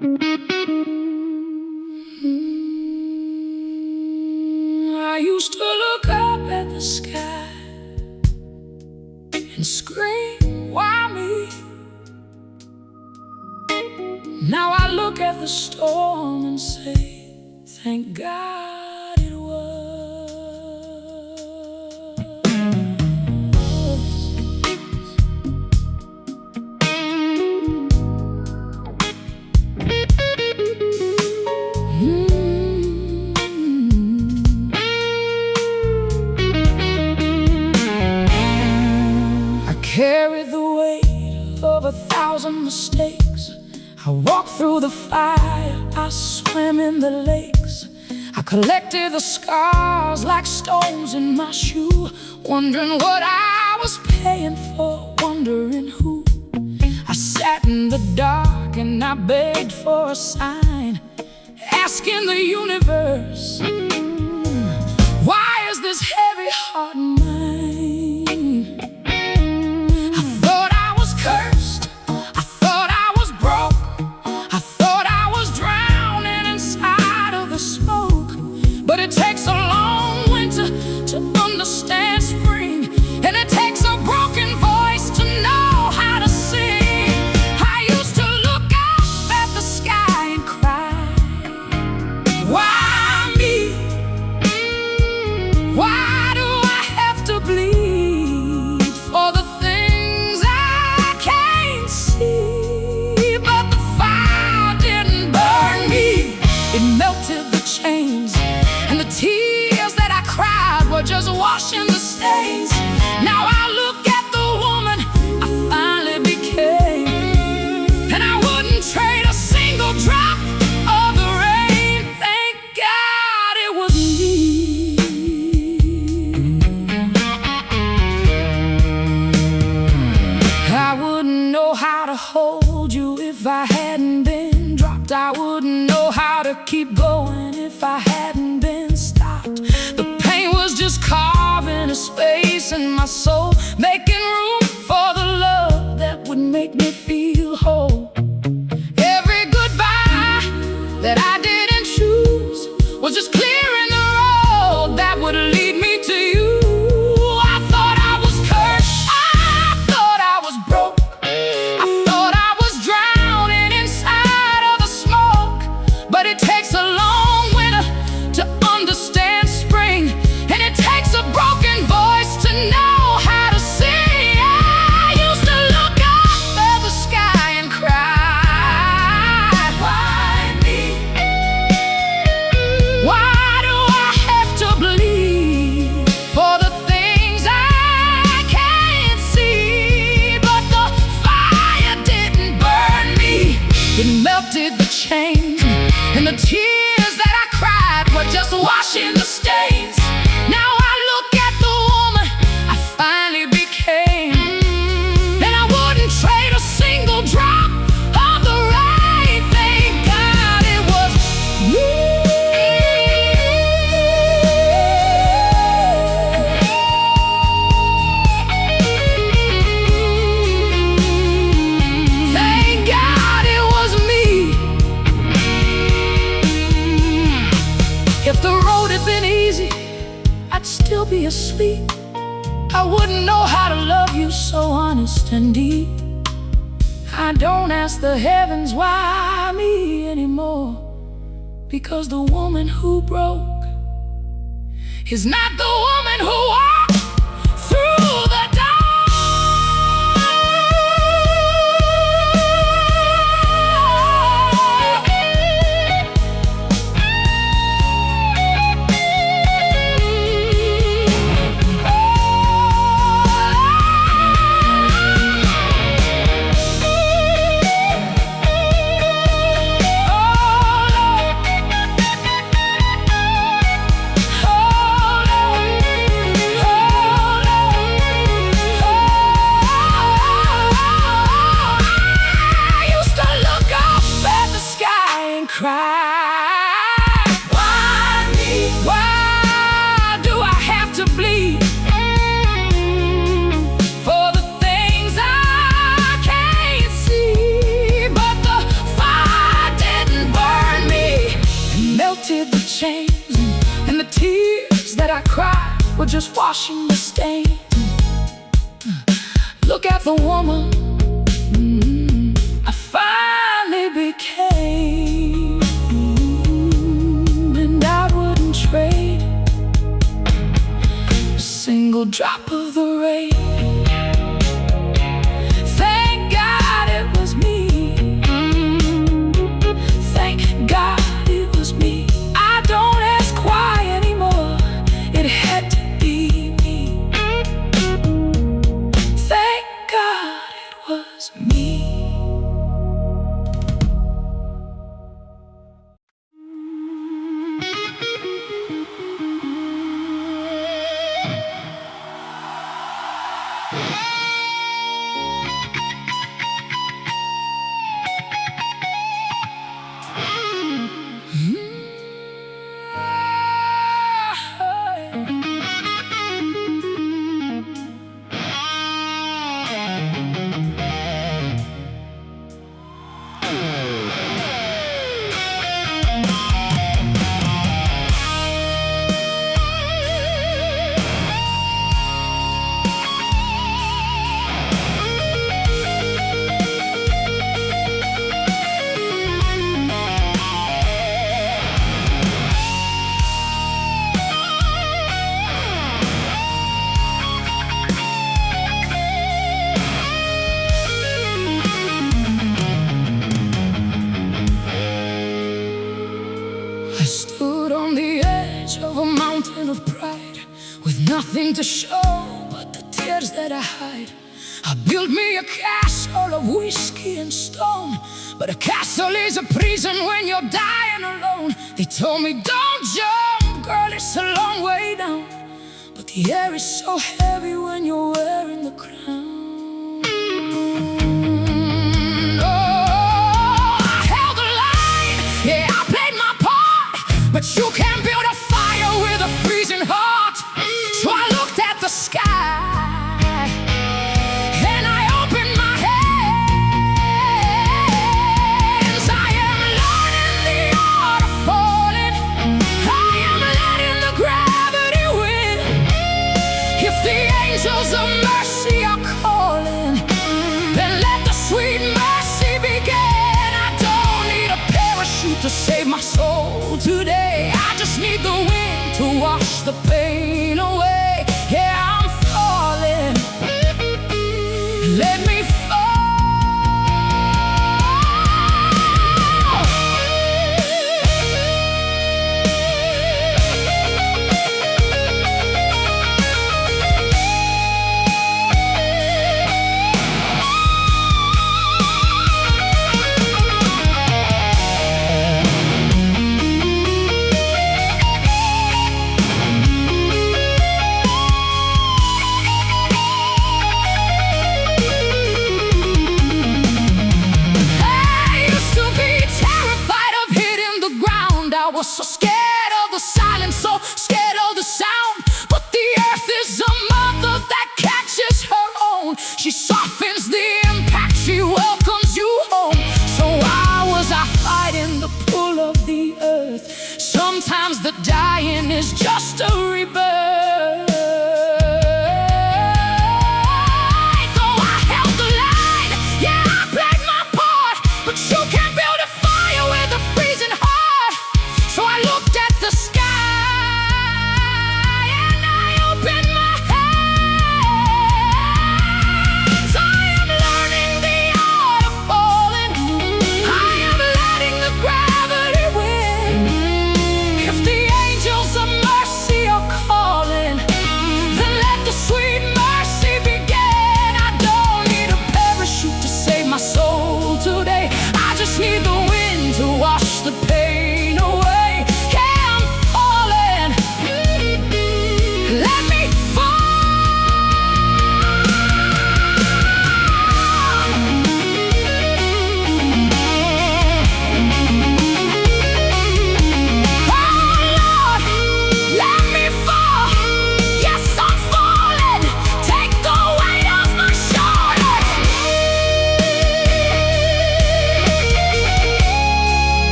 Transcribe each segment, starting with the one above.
I used to look up at the sky and scream, why me? Now I look at the storm and say, thank God it was. I carried the weight of 1,000 mistakes. I walked through the fire, I swam in the lakes. I collected the scars like stones in my shoe, wondering what I was paying for, wondering who. I sat in the dark and I begged for a sign, asking the universe, why is this heavy heart mine? I thought I was cursed, I thought I was broke, I thought I was drowning inside of the smoke. But it takes a long winter to understand spring, and it takes a broken voice to know how to sing. I used to look up at the sky and cry, why me? Why do I have to bleed for the things I can't see? But the fire didn't burn me, it melted the chains, and the tears that I cried were just washing the stains. Now I look at the woman I finally became, and I wouldn't trade a single drop of the rain. Thank God it was me. I wouldn't know how to hold you if I hadn't been dropped. I wouldn't know how to keep going if I hadn't been stopped. The pain was just carving a space in my soul, making room for the love that would make me feel whole. Every goodbye that I didn't choose was just clearing the road that would lead me to you. I thought I was cursed, I thought I was broke, I thought I was drowning inside of the smoke. But it takes a long winter to understand spring, and it takes a broken voice to know how to sing. I used to look up at the sky and cry, why me? Why do I have to bleed for the things I can't see? But the fire didn't burn me, it melted the chains, and the tears that I cried were just washing the stains. Now I look at the woman I finally became, and I wouldn't trade a single drop of the rain. Thank God it was me. Thank God it was me. If the road had been easy, I'd still be asleep. I wouldn't know how to love you so honest and deep. I don't ask the heavens why me anymore, because the woman who broke is not the woman who walked through the door. Oh, chains, and the tears that I cried were just washing the stain. Look at the woman I finally became, and I wouldn't trade a single drop of the rain. Thank God it was me. Thank God it was me. I don't ask why anymore. It had to be me. Thank God it was me. I stood on the edge of a mountain of pride, with nothing to show but the tears that I hide. I built me a castle of whiskey and stone, but a castle is a prison when you're dying alone. They told me, don't jump, girl, it's a long way down, but the air is so heavy when you're wearing the crown. But you can't build a fire with a freezing heart. So I looked at the sky, and I opened my hands. I am learning the art of falling. I am letting the gravity win. If the angels of mercy are calling, then let the sweet mercy begin. I don't need a parachute to save my soul today. I just need the wind to wash the pain away. Yeah, I'm falling. Let me fall.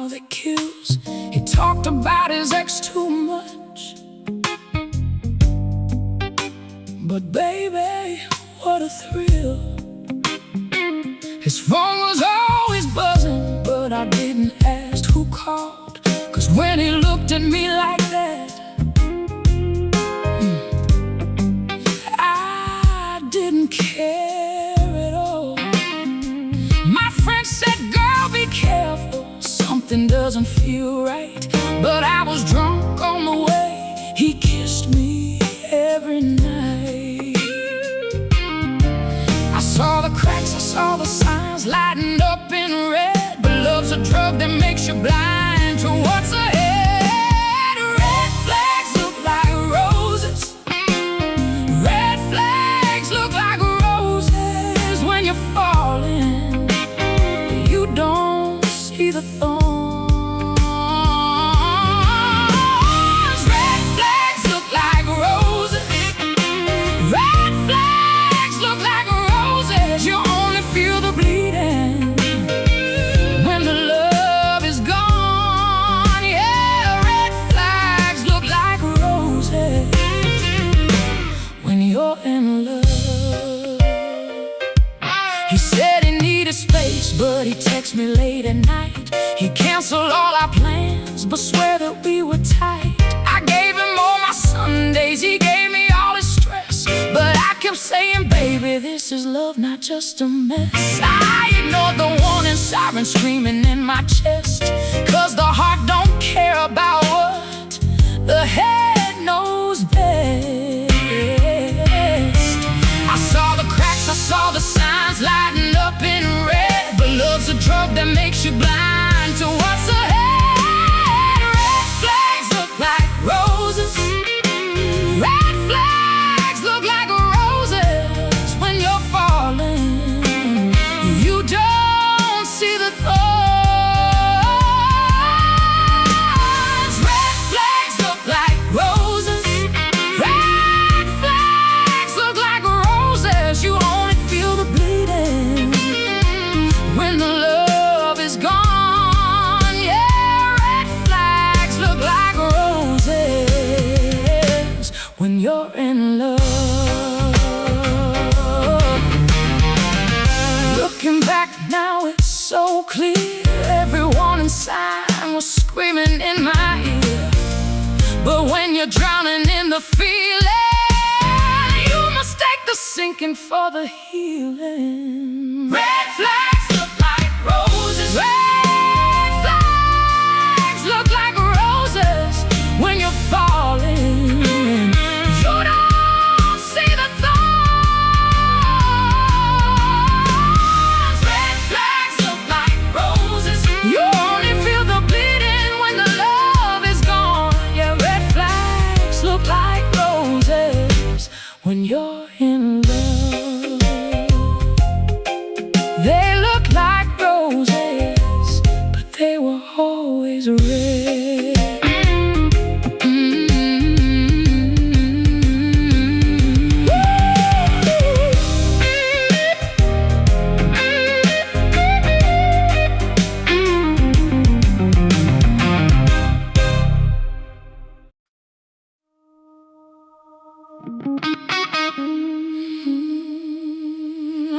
that kills. He talked about his ex too much, but baby, what a thrill. His phone was always buzzing, but I didn't ask who called. 'Cause when he looked at me like that, I didn't care at all. My friend said, girl, be careful, something doesn't feel right. But I was drunk on the way he kissed me every night. I saw the cracks, I saw the signs lighting up in red. But love's a drug that makes you blind to what's ahead. Red flags look like roses. Red flags look like roses when you're falling. You don't see the thorns. Red flags look like roses. Red flags look like roses. You only feel the bleeding when the love is gone. Yeah, red flags look like roses when you're in love. He said he needed space, but he texted me late at night. He canceled all our plans, but swear that we were tight. I gave him all my Sundays, he gave me all his stress. But I kept saying, baby, this is love, not just a mess. I ignored the warning siren screaming in my chest, 'cause the heart don't care about what the head knows best. I saw the cracks, I saw the signs lighting up in red. But love's a drug that makes you blind to what's ahead. Red flags look like roses. Red flags look like roses when you're falling. You don't see the thorns. Red flags look like roses. Red flags look like roses. You only feel the bleeding when the love is gone. Yeah, red flags look like roses when you're in love. Looking back now, it's so clear. Everyone inside was screaming in my ear. But when you're drowning in the feeling, you mistake the sinking for the healing. Red flags look like roses. Red flags look like roses when you're falling. You don't see the thorns. Red flags look like roses. You only feel the bleeding when the love is gone. Yeah, red flags look like roses when you're in love. They look like roses, but they were always red.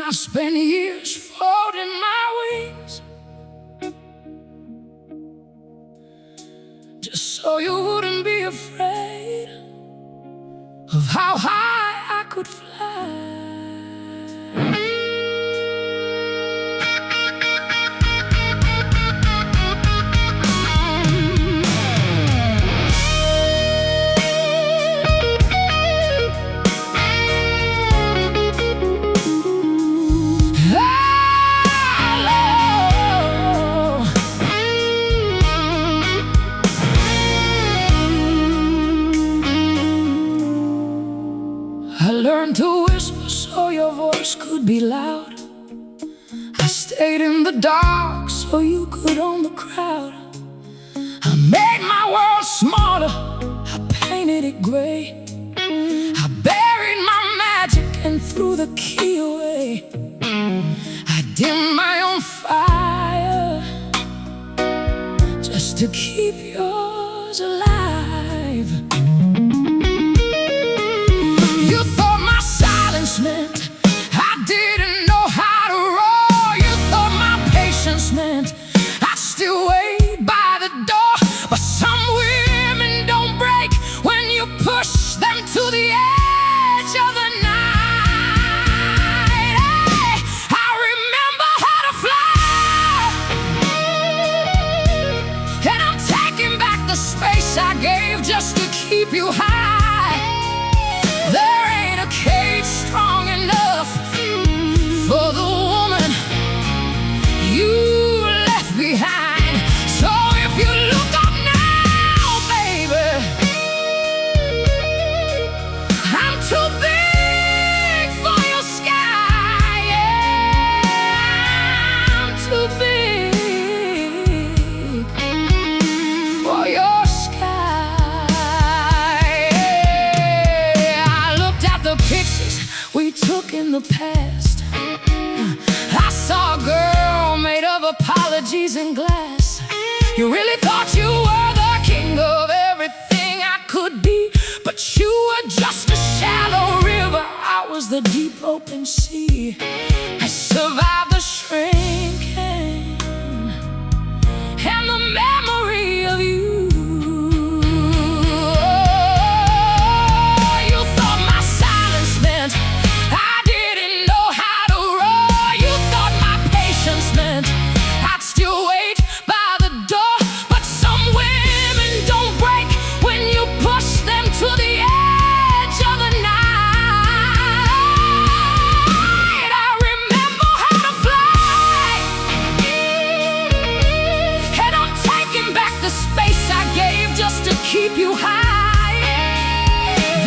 I spent years folding my wings just so you wouldn't be afraid of how high I could fly. I learned to whisper so your voice could be loud. I stayed in the dark so you could own the crowd. I made my world smaller, I painted it gray. I buried my magic and threw the key away. I dimmed my own fire just to keep yours alive. You thought my silence meant I didn't know how to roar. You thought my patience meant I'd still wait by the door. But some women don't break when you push them to the edge of the night. Hey, I remember how to fly, and I'm taking back the space I gave just to keep you high. There ain't a cage strong enough for the woman you left behind. So if you look up now, baby, I'm too big for your sky. Yeah, I'm too big for your sky. Yeah, I looked at the pictures we took in the past. I saw a girl made of apologies and glass. You really thought you were the king of everything I could be, but you were just a shallow river. I was the deep open sea. I survived the shrinking and the memory of you. You thought my silence meant I didn't know how to roar. You thought my patience meant I'd still wait by the door. But some women don't break when you push them to the edge of the night. I remember how to fly, and I'm taking back the space I gave just to keep you high.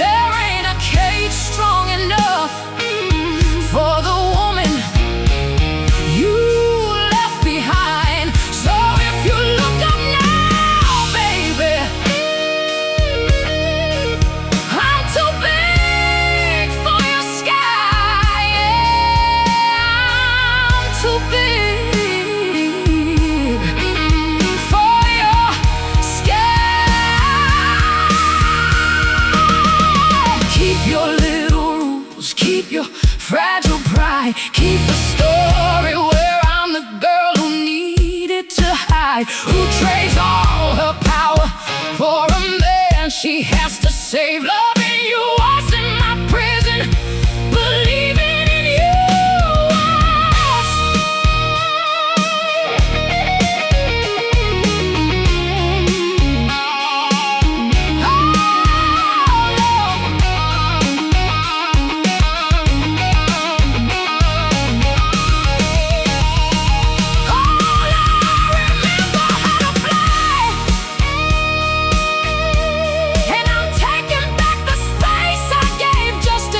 There ain't a cage strong enough for the woman you left behind. So if you look up now, baby, I'm too big for your sky. Yeah, I'm too big for your sky. Keep your little rules, keep your fragile pride, keep the story where I'm the girl who needed to hide, who trades all her power for a man she has to save. Loving you was in my prison, believing in you was.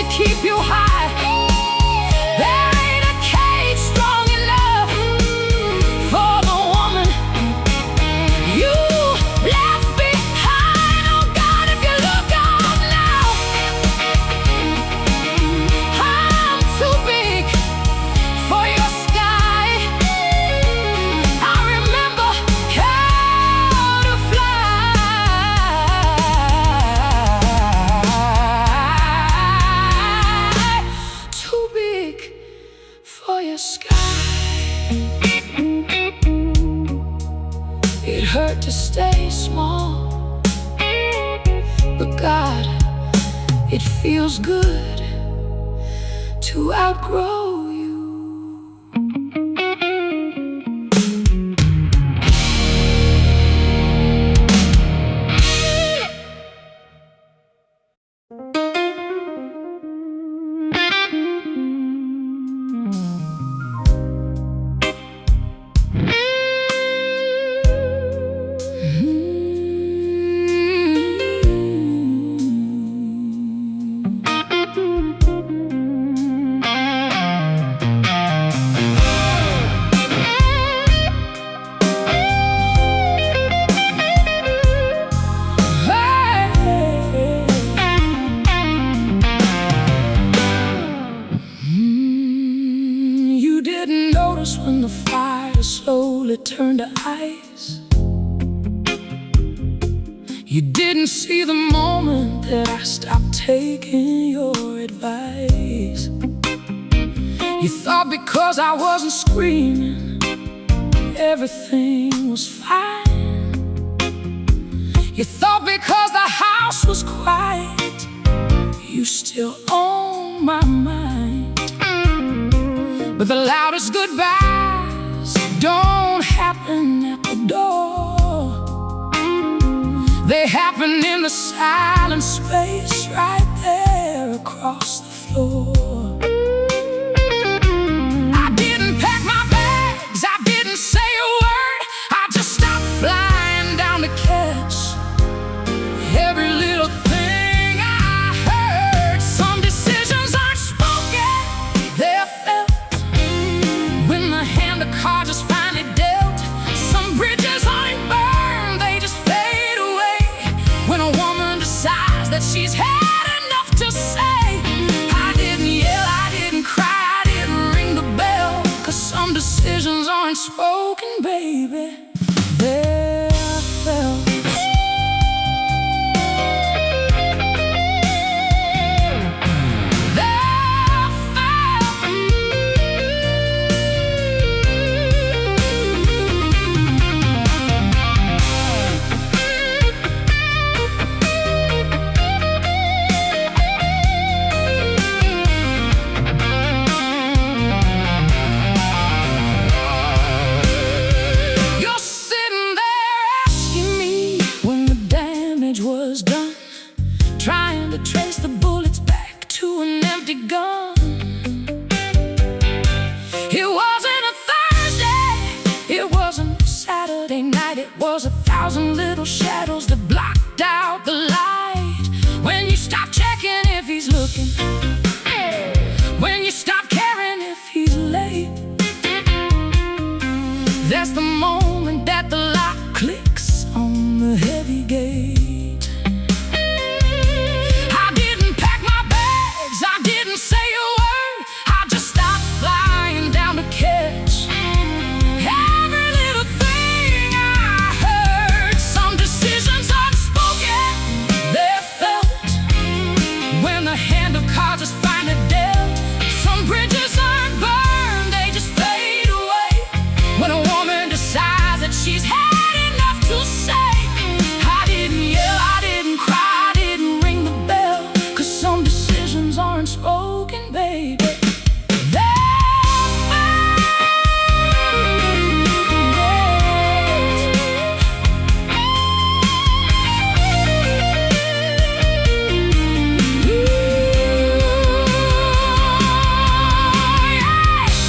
Keep you high. There ain't a cage strong enough for the woman you left behind. Oh God, if you look up now, I'm too big for your sky. I remember how to fly. Too big for your sky. It hurt to stay small, but God, it feels good to outgrow you. When the fire slowly turned to ice, You didn't see the moment that I stopped taking your advice. You thought because I wasn't screaming, everything was fine. You thought because the house was quiet, you still own my mind. But the loudest goodbyes don't happen at the door. They happen in the silent space right there across the floor. I didn't pack my bags, I didn't say a word. I just stopped flying down to catch every little thing I heard. Some decisions aren't spoken, they're felt when the hand of cards is finally dealt. Some bridges aren't burned, they just fade away when a woman decides that she's had enough to say. I didn't yell, I didn't cry, I didn't ring the bell, 'cause some decisions aren't spoken, baby, they're felt. Trying to trace the bullets back to an empty gun. It wasn't a Thursday, it wasn't a Saturday night. It was 1,000 little shadows that blocked out the light. When you stop checking if he's looking, when you stop caring if he's late, that's the moment that the lock clicks on the heavy gate. I didn't say a word, I just stopped flying down to catch every little thing I heard. Some decisions unspoken, they're felt when the hand of cards is finally dealt. Some bridges aren't burned, they just fade away when a woman decides that she's had enough to say. I didn't yell, I didn't cry, I didn't ring the bell, 'cause some decisions aren't spoken, baby, they're felt.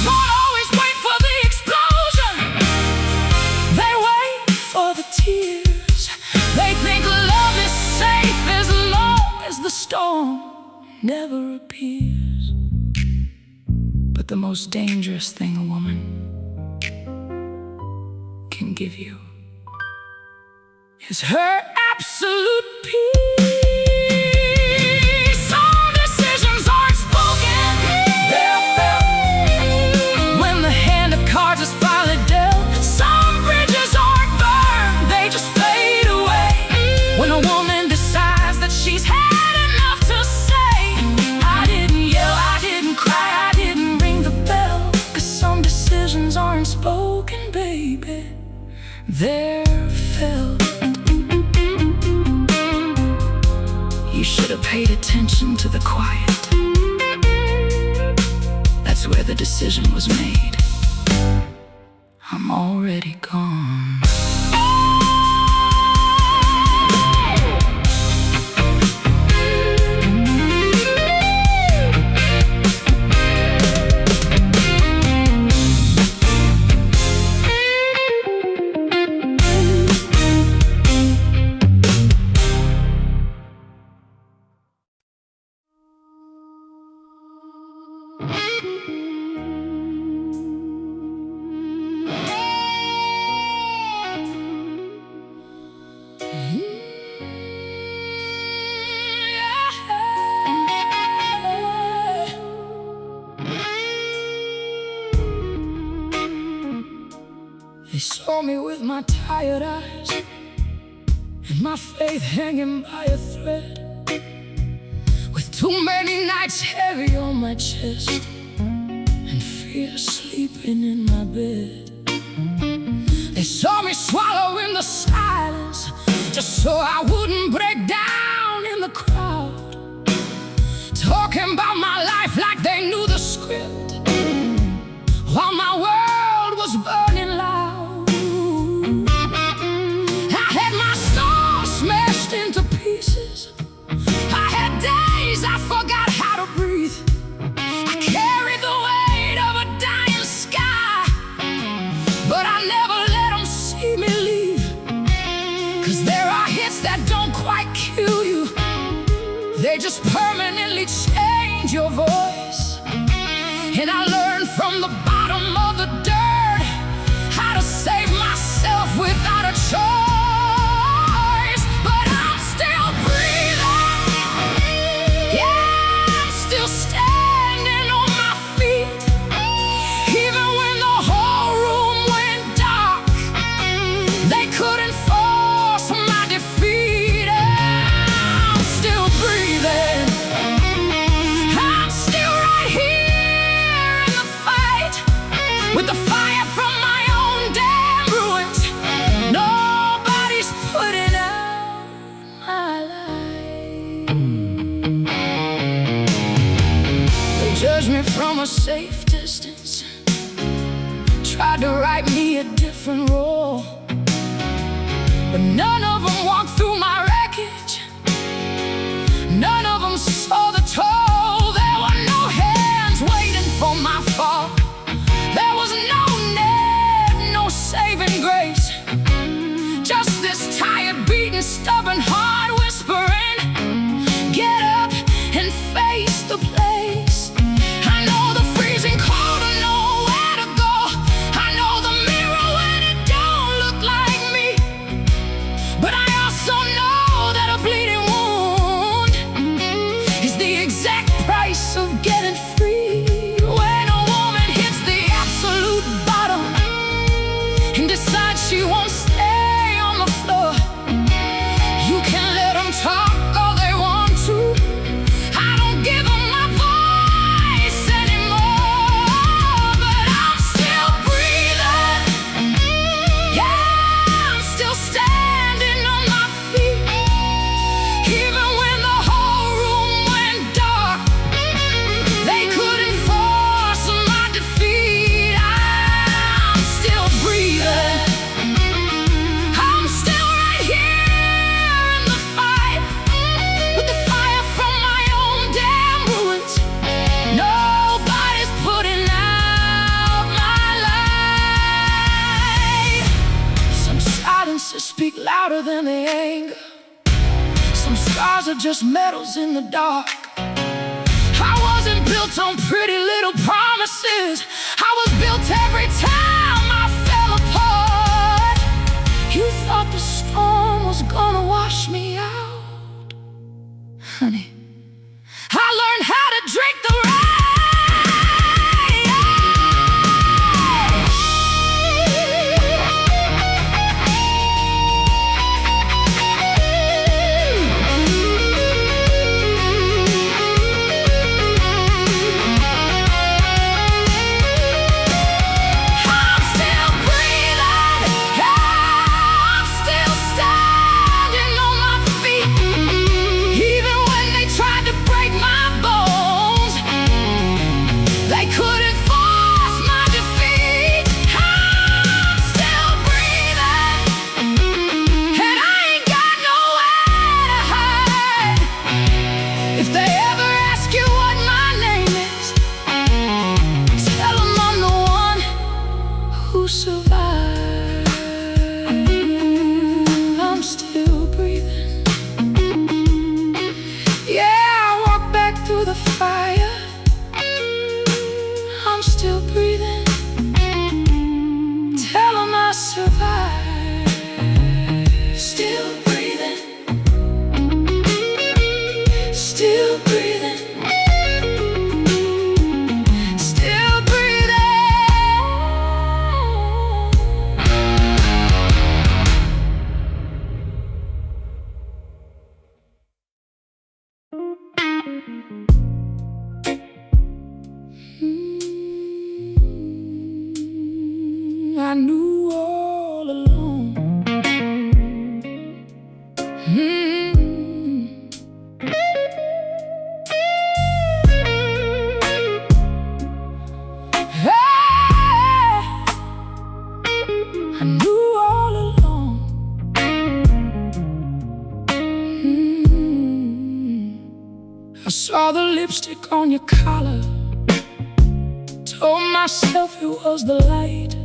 Don't always wait for the explosion, they wait for the tears. They think love is safe as long as the storm never appears. But the most dangerous thing a woman can give you is her absolute peace. Some decisions aren't spoken, they're felt when the hand of cards is finally dealt. Some bridges aren't burned, they just fade away when a woman decides that she's had enough to say. I didn't yell, I didn't cry, I didn't ring the bell, 'cause some decisions aren't spoken, baby, they're felt. You should have paid attention to the quiet. That's where the decision was made. I'm already gone. They saw me with my tired eyes and my my faith hanging by a thread, with too many nights heavy on my chest and fear sleeping in my bed. They saw me swallowing the silence just so I wouldn't break down in the crowd, talking about my life like they knew the script, while my world was burning loud. I had my soul smashed into pieces. I had days I forgot how to breathe. I carried the weight of a dying sky, but I never let them see me leave. 'Cause there are hits that don't quite kill you, they just permanently change your voice. And I learned from the bottom of the dirt how to save myself without a choice. But I'm still breathing, yeah, I'm still standing on my feet. Even when the whole room went dark, they couldn't force my defeat. I'm still breathing, I'm still right here in the fight, with the fire from my own damn ruins. Nobody's putting out my light. They judged me from a safe distance, tried to write me a different role, but none of them walked through my wreckage. None of them saw the toll. There were no hands waiting for my fall. There was no net, no saving grace. Just this tired, beaten, stubborn heart whispering, get up and face the place. I know the freezing cold and know where to go. I know the mirror when it don't look like me. But I also know that a bleeding wound is the exact price of getting free. When a woman hits the absolute bottom and decides she won't stay on the floor, you can let them talk all they want to. I don't give them my voice anymore. But I'm still breathing, yeah, I'm still standing on my feet. Even when the whole room went dark, they couldn't force my defeat. I'm still breathing, I'm still right here in the fight, with the fire from my own damn ruins. Nobody's putting out my light. Some silences speak louder than the anger. Some scars are just medals in the dark. I wasn't built on pretty little promises. I was built every time I fell apart. You thought the storm was gonna wash me out, honey. I learned how to drink the rain. I'm still breathing, I'm still standing on my feet. Even when they tried to break my bones, they couldn't force my defeat. I'm still breathing, and I ain't got nowhere to hide. If they ever ask you what my name is, tell them I'm the one who survived. I'm still breathing, yeah, I walk back through the fire. I'm still breathing, tell them I survived. Still breathing, still breathing, still breathing. I knew all along. I knew all along. I saw the lipstick on your collar, told myself it was the light.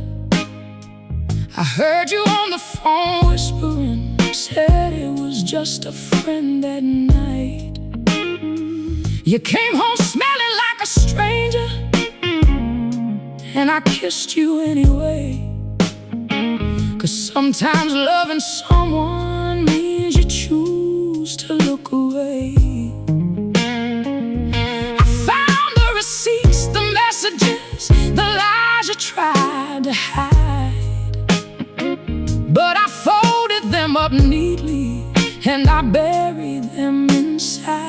I heard you on the phone whispering, said it was just a friend that night. You came home smelling like a stranger, and I kissed you anyway. 'Cause sometimes loving someone means you choose to look away. I found the receipts, the messages, the lies you tried to hide, but I folded them up neatly and I buried them inside.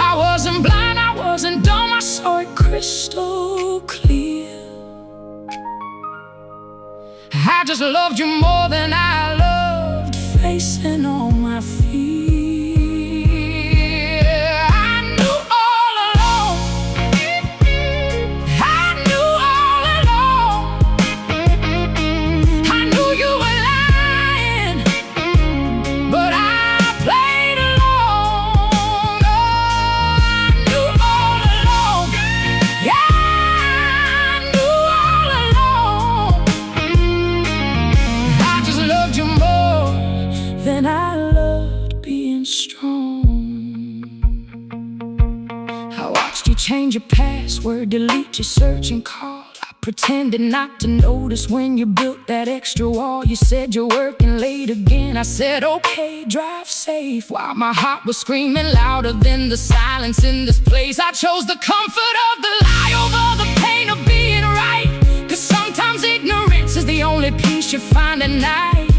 I wasn't blind, I wasn't dumb, I saw it crystal clear. I just loved you more than I loved facing all my fear. I knew all along, I knew all along, I knew you were lying, but I played along. Oh, I knew all along, yeah, I knew all along. I just loved you more than I loved being strong. I watched you change your password, delete your searching call. I pretended not to notice when you built that extra wall. You said you're working late again. I said, okay, drive safe, while my heart was screaming louder than the silence in this place. I chose the comfort of the lie over the pain of being right, 'cause sometimes ignorance is the only peace you find at night.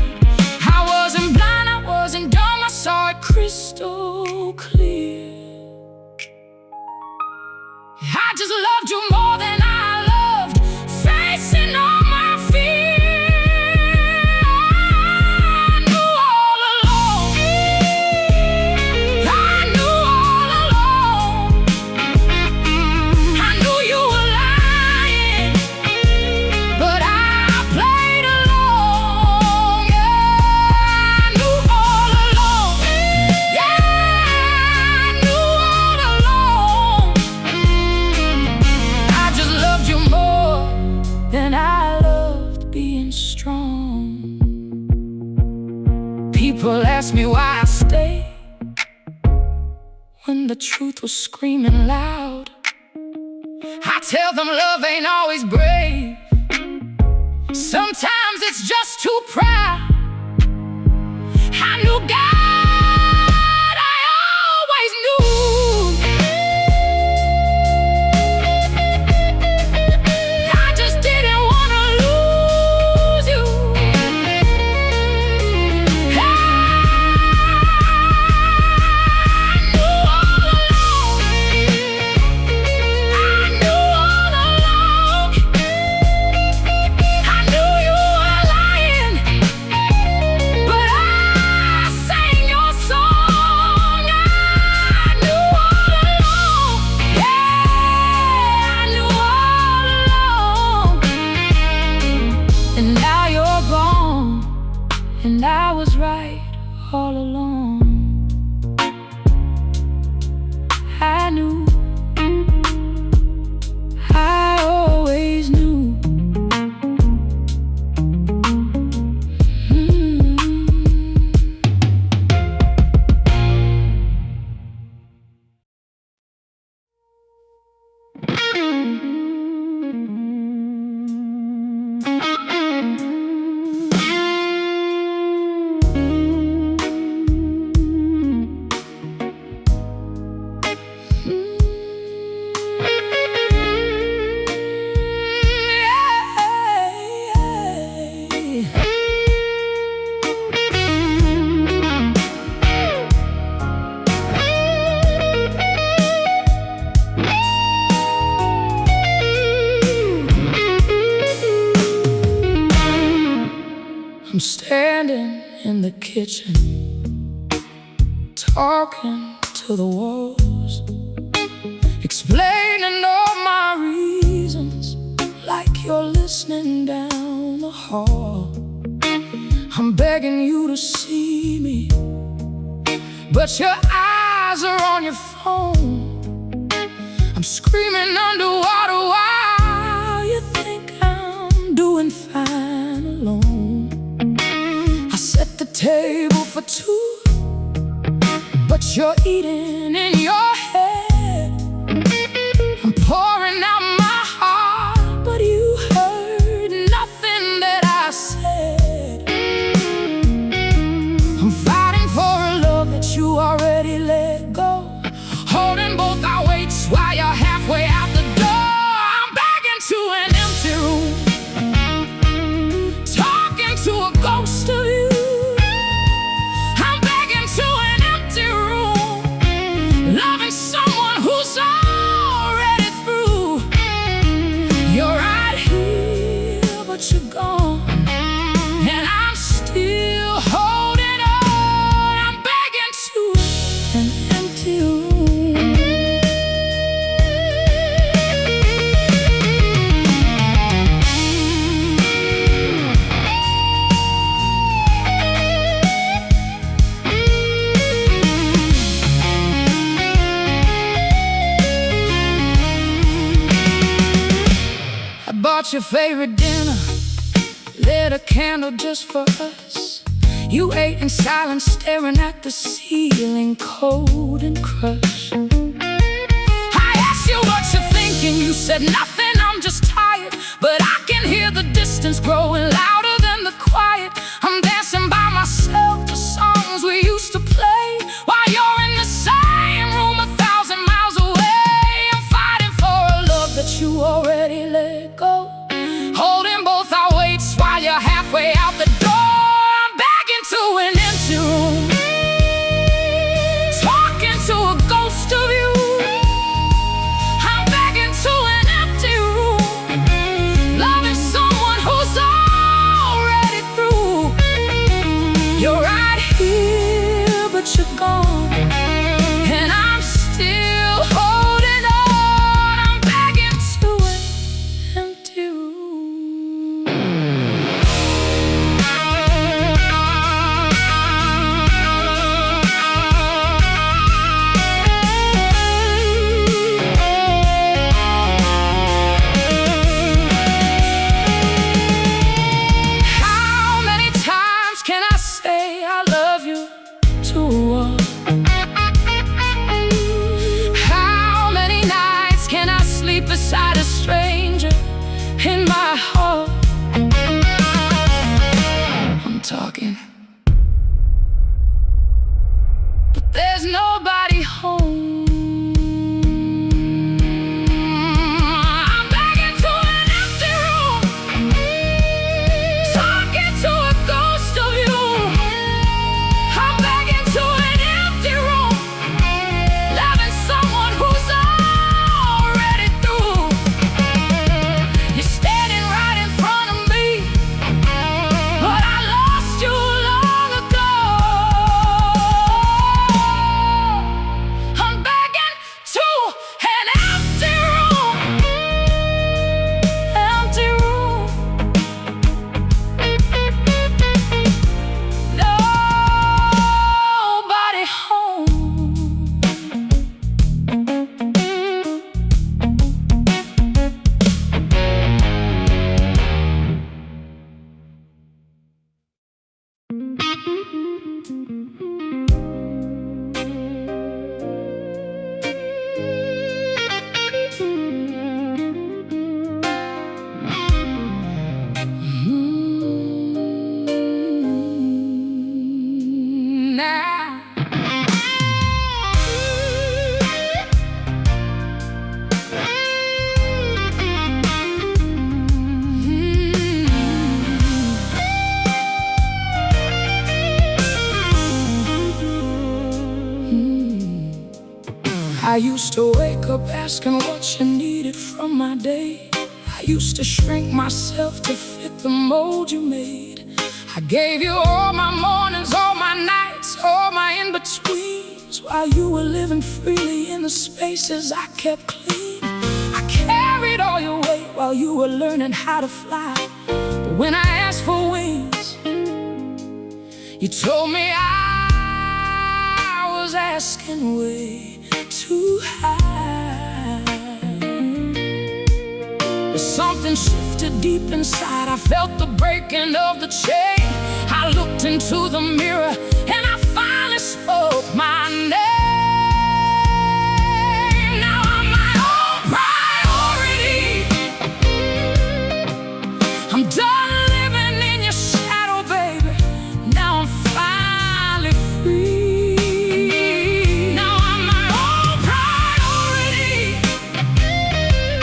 I wasn't blind, I wasn't dumb, I saw it crystal clear. I just loved you more than I loved facing all my fear. I knew all along, I knew all along, I knew you were lying, but I played along. Yeah, I knew all along, yeah, I knew all along. I just loved you more than I loved being strong. People ask me why I stay when the truth was screaming loud. I tell them love ain't always brave, sometimes it's just too proud. I knew God, I always knew. I just didn't want to lose you. I knew all along, I knew all along, I knew you were lying, but I sang your song. I knew all along, yeah, I knew all along. And now you're gone, and I was right all along. I knew, I always knew. I'm standing in the kitchen, talking to the walls, explaining all my reasons, like you're listening down the hall. I'm begging you to see me, but your eyes are on your phone. I'm screaming underwater while you think I'm doing fine alone. I set the table for two, but you're eating in your head. I'm pouring out my heart, but you heard nothing that I said. I'm fighting for a love that you already let go, holding both our weights while you're halfway out the door. I'm begging to an empty room, talking to a ghost of you. I'm begging to an empty room, loving someone who's already through. You're right here, but you're gone, and I'm still holding on. I'm begging to an empty room. I bought your favorite dinner, lit a candle just for us. You ate in silence, staring at the ceiling, cold and crushed. I asked you what you're thinking, you said nothing, I'm just tired. But I can hear the distance growing louder than the quiet. I'm dancing by myself to songs we used to play, while you're in the same room 1,000 miles away. I'm fighting for a love that you already let go, holding both our weights while you're halfway out the door. I'm begging to an empty room, talking to a ghost of you. I'm begging to an empty room, loving someone who's already through. You're right here, but you're gone, and I'm still holding on. I'm begging to an empty room. How many times can I say I love you to a wall? How many nights can I sleep beside a stranger in my heart? I'm talking, but there's nobody home. I'm begging to an empty room, talking to a ghost of you. I'm begging to an empty room, loving someone who's already through. You're standing right in front of me, but I lost you long ago. I'm begging to an empty room, empty room. Nobody home. Now I used to wake up asking what you needed from my day. I used to shrink myself to fit the mold you made. I gave you all my mornings, all my nights, all my in-betweens, while you were living freely in the spaces I kept clean. I carried all your weight while you were learning how to fly. But when I asked for wings, you told me I was asking way too high. But something shifted deep inside. I felt the breaking of the chain. I looked into the mirror and I finally spoke my name. Now I'm my own priority. I'm done living in your shadow, baby. Now I'm finally free. Now I'm my own priority.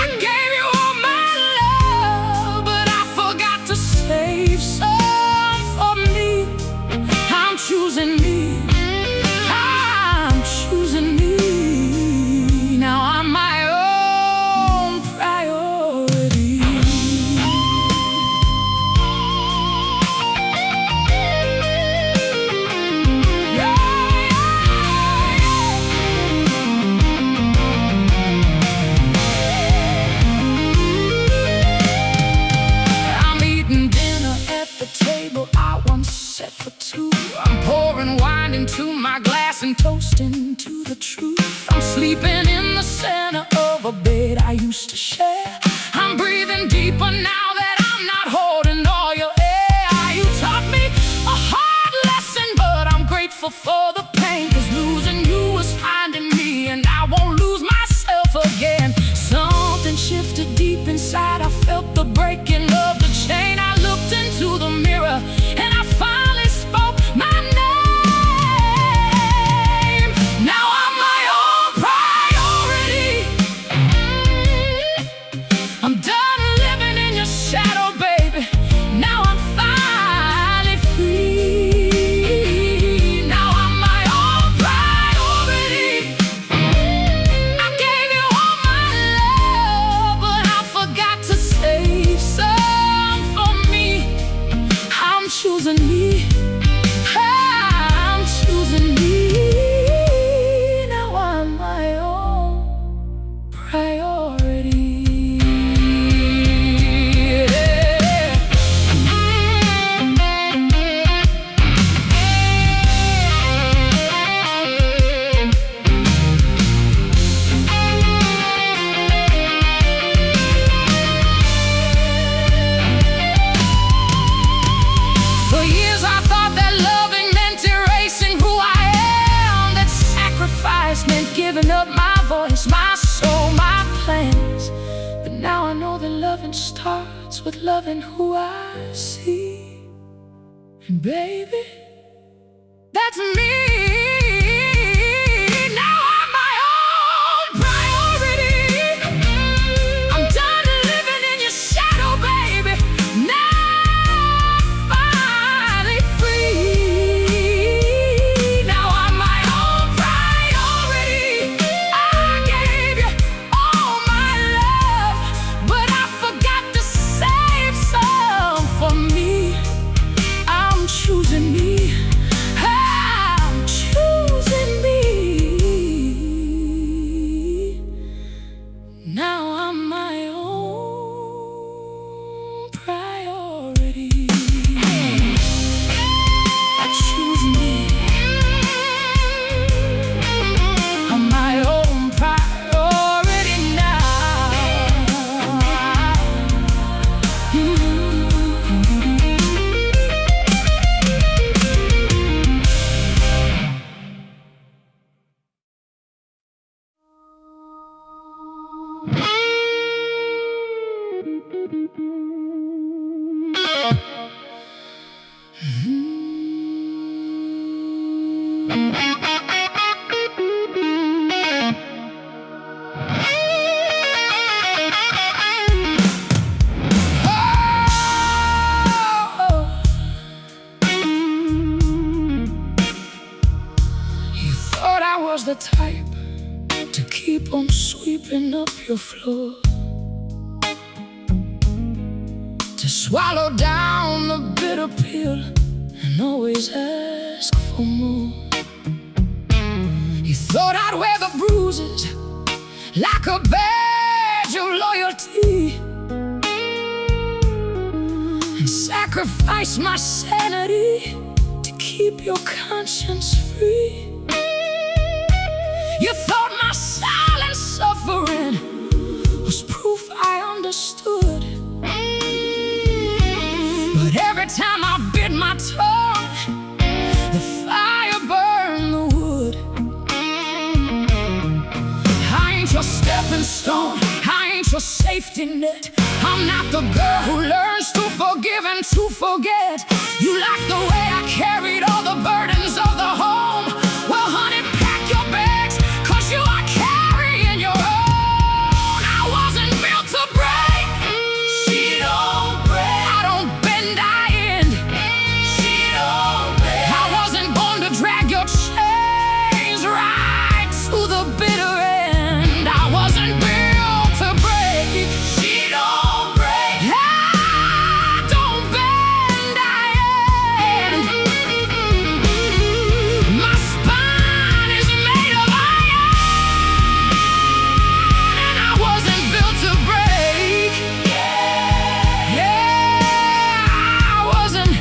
I gave you all my love, but I forgot to save some for me. I'm choosing me. I'm choosing me. Now I'm my own priority. I'm eating dinner at the table I once set for two. I'm pouring wine into my glass and toasting to the truth. I'm sleeping in the center of a bed I used to share. I'm breathing deeper now that I'm not holding all your air. You taught me a hard lesson, but I'm grateful for the pain, 'cause losing you was finding me, and I won't lose myself again. Something shifted deep inside. I felt the breaking of the chain. I looked into the mirror and I finally spoke my name. Now I'm my own priority. I'm done living in your shadow, baby. Now I'm finally free. Now I'm my own priority. I gave you all my love, but I forgot to save some for me. I'm choosing me. I'm choosing me. Now I'm my own priority. For years I thought that loving meant erasing who I am, that sacrifice meant giving up my voice, my soul, my plans. But now I know that loving starts with loving who I see. And baby, that's me. Now I'm my own priority. I'm done living in your shadow, baby. Now I'm finally free. Now I'm my own priority. I gave you all my love, but I forgot to save some for me. I'm choosing me. I'm choosing me. Now I'm my own priority. I choose me. I'm my own priority now. You thought I was the type to keep on sweeping up your floor, to swallow down the bitter pill always ask for more. You thought I'd wear the bruises like a badge of loyalty, and sacrifice my sanity to keep your conscience free. You thought my silent suffering was proof I understood, but every time I bit my tongue, the fire burned the wood. I ain't your stepping stone, I ain't your safety net. I'm not the girl who learns to forgive and to forget. You like the way I carried all the burdens of the home. Well, honey, pack your bags, 'cause you are carrying your own. I wasn't built to break. She don't break. I don't bend, I end. She don't break. I wasn't born to drag your chains right to the bitter end. I wasn't built to break. She don't break. I don't bend, I end. My spine is made of iron, and I wasn't built to break. Yeah, I wasn't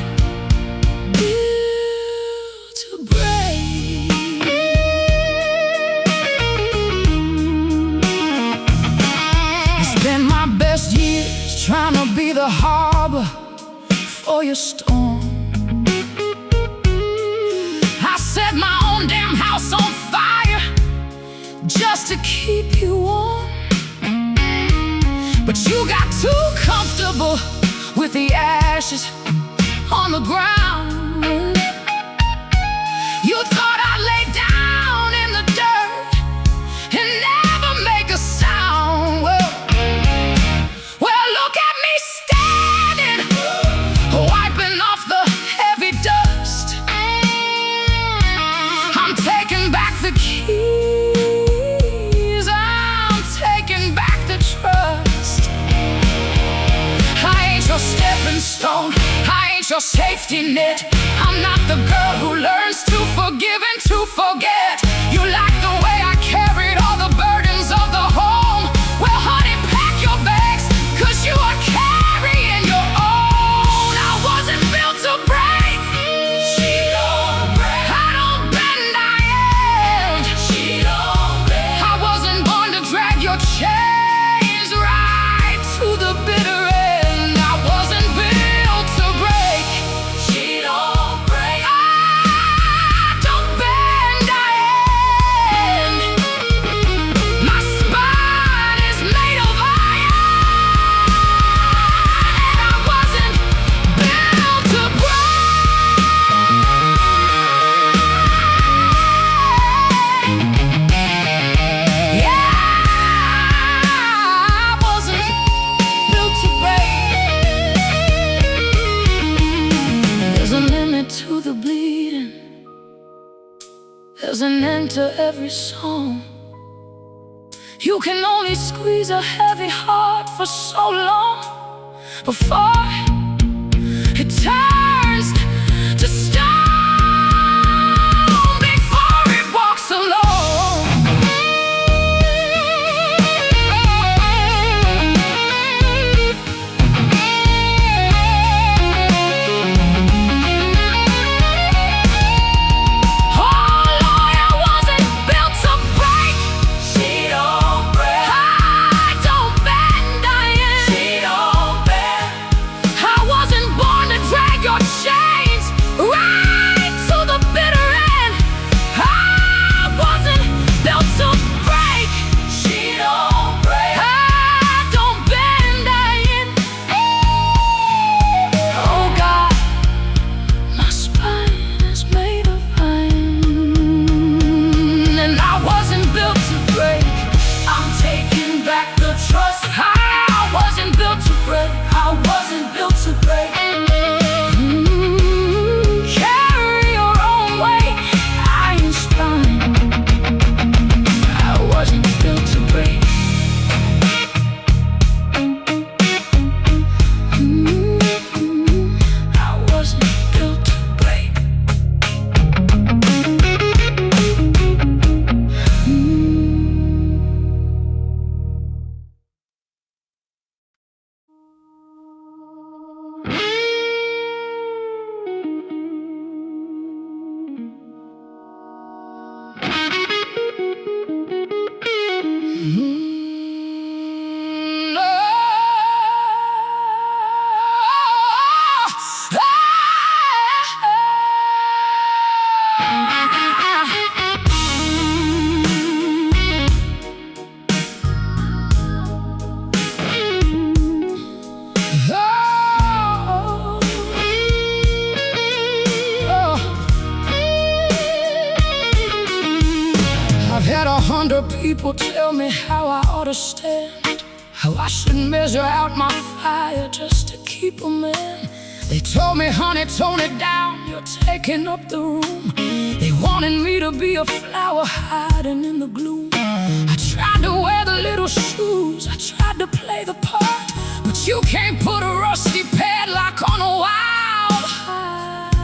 built to break. I spent my best years trying to be the harbor for your storm. I set my own damn house on fire just to keep you warm, but you got too comfortable with the ashes on the ground. You thought I'd lay down in the dirt and never make a sound. Well, look at me standing, wiping off the heavy dust. I'm taking back the keys, I'm taking back the trust. I ain't your stepping stone, I ain't your safety net. I'm not the girl who learns to forgive and to forget. You like the way I carried all the burdens of the home. Well, honey, pack your bags, 'cause you are carrying your own. I wasn't built to break. She don't break. I don't bend, I end. She don't break. I wasn't born to drag your chains right to the bitter end. I wasn't built to break. She don't break. I don't bend, I end. My spine is made of iron, and I wasn't built to break. Yeah, I wasn't built to break. There's a limit to the bleeding, there's an end to every song. You can only squeeze a heavy heart for so long before it turns to stone, before it walks alone. Oh Lord, I wasn't built to break. She don't break. I don't bend, I end. She don't bend. I wonder people tell me how I ought to stand, how I should measure out my fire just to keep them in. They told me, honey, tone it down, you're taking up the room. They wanted me to be a flower hiding in the gloom. I tried to wear the little shoes, I tried to play the part, but you can't put a rusty padlock on a wild heart.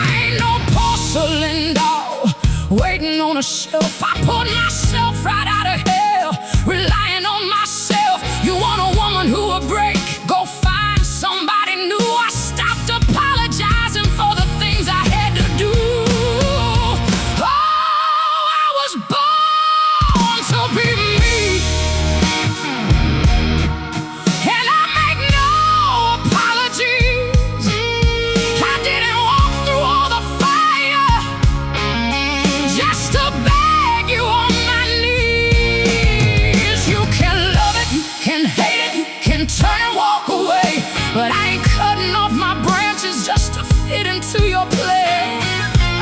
I ain't no porcelain doll waiting on a shelf. I put myself right out of hell, relying on myself. You want a woman who will break? Go find somebody new. I stopped apologizing for the things I had to do. Oh, I was born to be me, and I make no apologies. I didn't walk through all the fire just to beg you on my knees. You can love it, you can hate it, you can turn and walk away, but I ain't cutting off my branches just to fit into your play.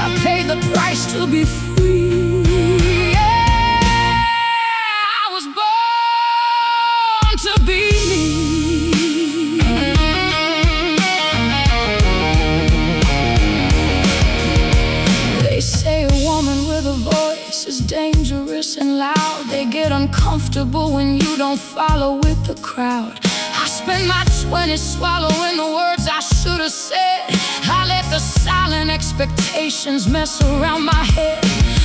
I paid the price to be free. Yeah, I was born to be me. They say a woman with a voice is dangerous and loud. They get uncomfortable when you don't follow with the crowd. I spent my 20s swallowing the words I should have said. I let the silent expectations mess around my head.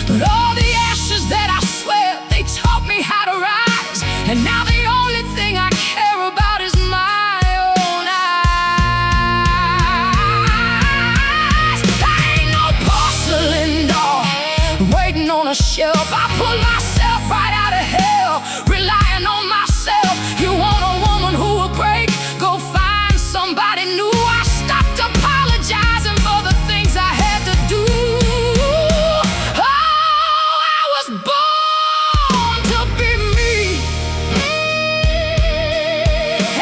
But all the ashes that I swear, they taught me how to rise. And now the only thing I care about is my own eyes. I ain't no porcelain doll waiting on a shelf. I pull myself right out of hell, relying on myself. You want a woman who will break? Go find somebody new. I stopped apologizing for the things I had to do. Oh, I was born to be me,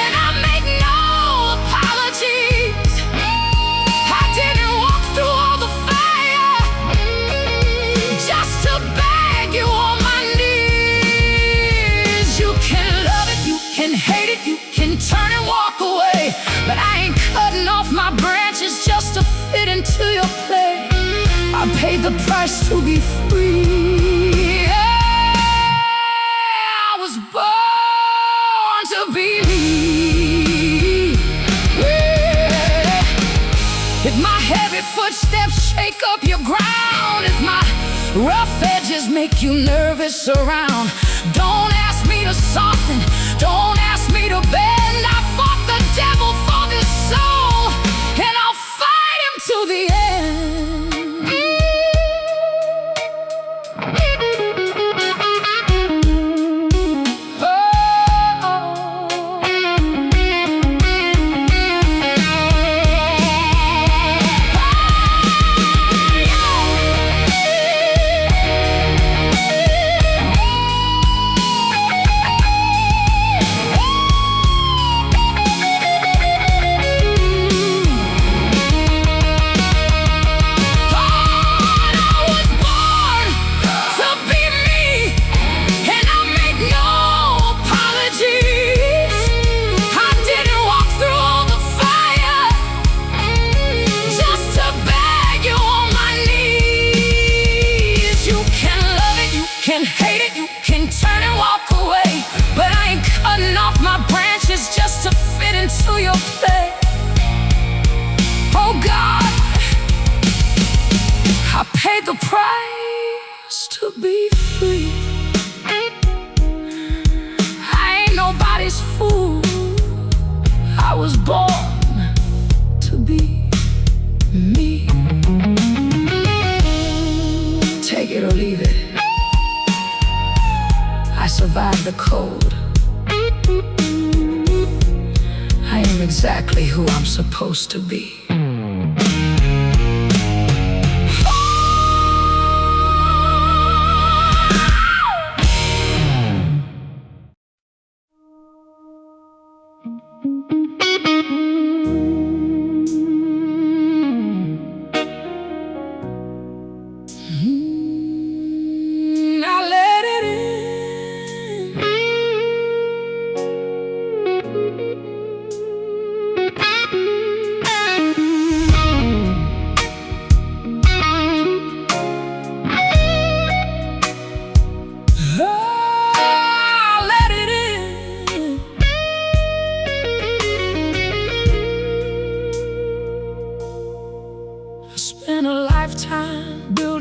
and I make no apologies. I didn't walk through all the fire just to beg you on my knees. You can love it, you can hate it, you can turn and walk away, but I ain't cutting off my branches just to fit into your play. I paid the price to be free. Yeah, I was born to be me. Yeah. If my heavy footsteps shake up your ground, if my rough edges make you nervous around, don't ask me to soften, don't ask me to bend. I fought the devil for this soul, and I'll fight him to the end. Can hate it, you can turn and walk away, but I ain't cutting off my branches just to fit into your play. Oh God, I paid the price to be free. I ain't nobody's fool. I was born to be me. Take it or leave it, I survived the cold. I am exactly who I'm supposed to be.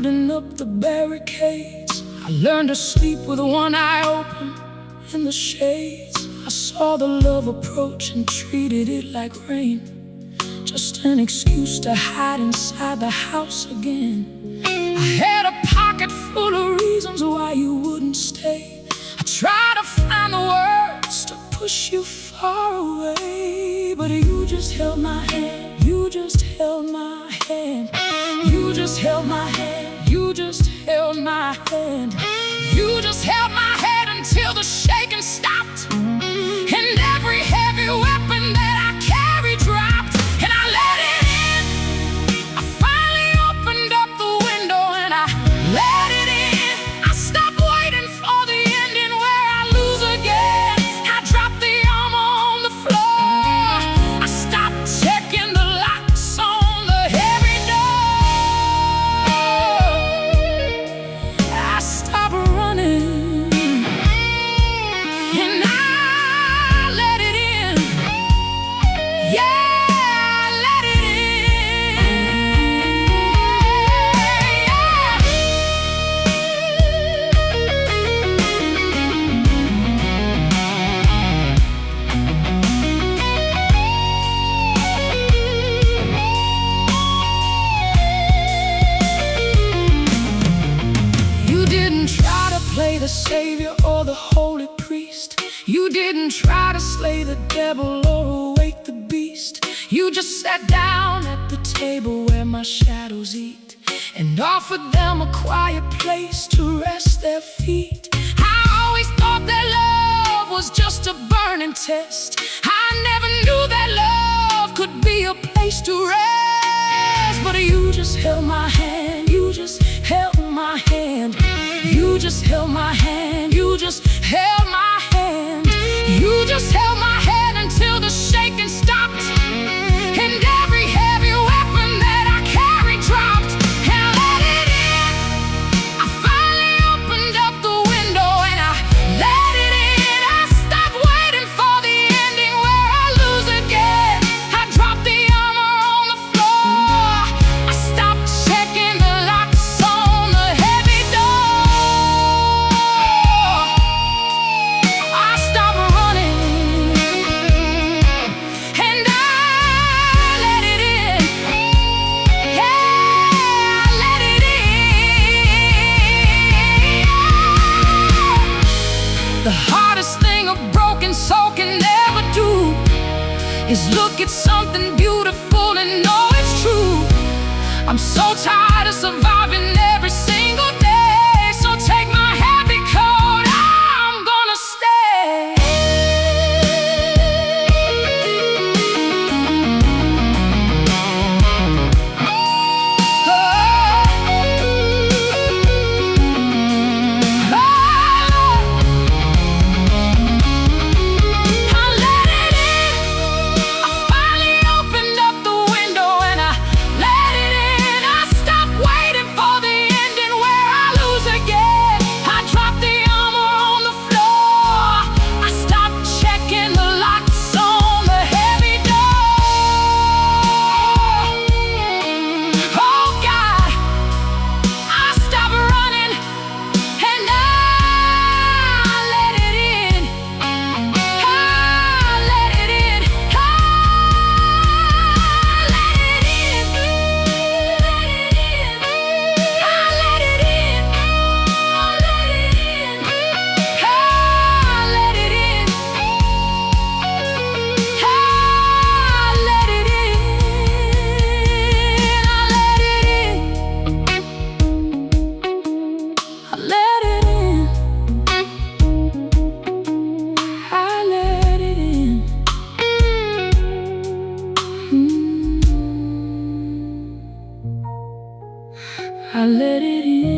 putting up the barricades. I learned to sleep with one eye open in the shades. I saw the love approach and treated it like rain, just an excuse to hide inside the house again. I had a pocket full of reasons why you wouldn't stay. I tried to find the words to push you far away, but you just held my hand. You just held my hand. You just held my hand. You just held my hand. You just held my hand until the shaking stopped, and every heavy weapon that I carried dropped, and I let it in. I finally opened up the window and I let it in. I stopped waiting for the ending where I lose again. I dropped the armor on the floor. I stopped checking the locks on the heavy door. I stopped running. Play the savior or the holy priest. You didn't try to slay the devil or awake the beast. You just sat down at the table where my shadows eat, and offered them a quiet place to rest their feet. I always thought that love was just a burning test. I never knew that love could be a place to rest. But you just held my hand. You just held my hand. You just held my hand. You just held my hand. You just held my hand until the shaking stopped, and every heavy weapon that I carried dropped, and I let it in. I finally opened up the window and I let it in. I stopped waiting for the ending where I lose again. I dropped the armor on the floor. I stopped checking the locks on the heavy door. I stopped running, and I let it in. Yeah, I let it in. The hardest thing a broken soul can ever do is look at something beautiful and know it's true. I'm so tired of surviving every single day, so take my happy coat, I'm gonna stay. I let it in. I finally opened up the window and I let it in. I stopped waiting for the ending where I lose again. I dropped the armor on the floor. I stopped checking the locks on the heavy door. Oh God, I stopped running and I let it in. I let it in. I let it in. I let it in. I let it in. I let it in. I let it in. I let it in. I let it in. I let it in. I let it in.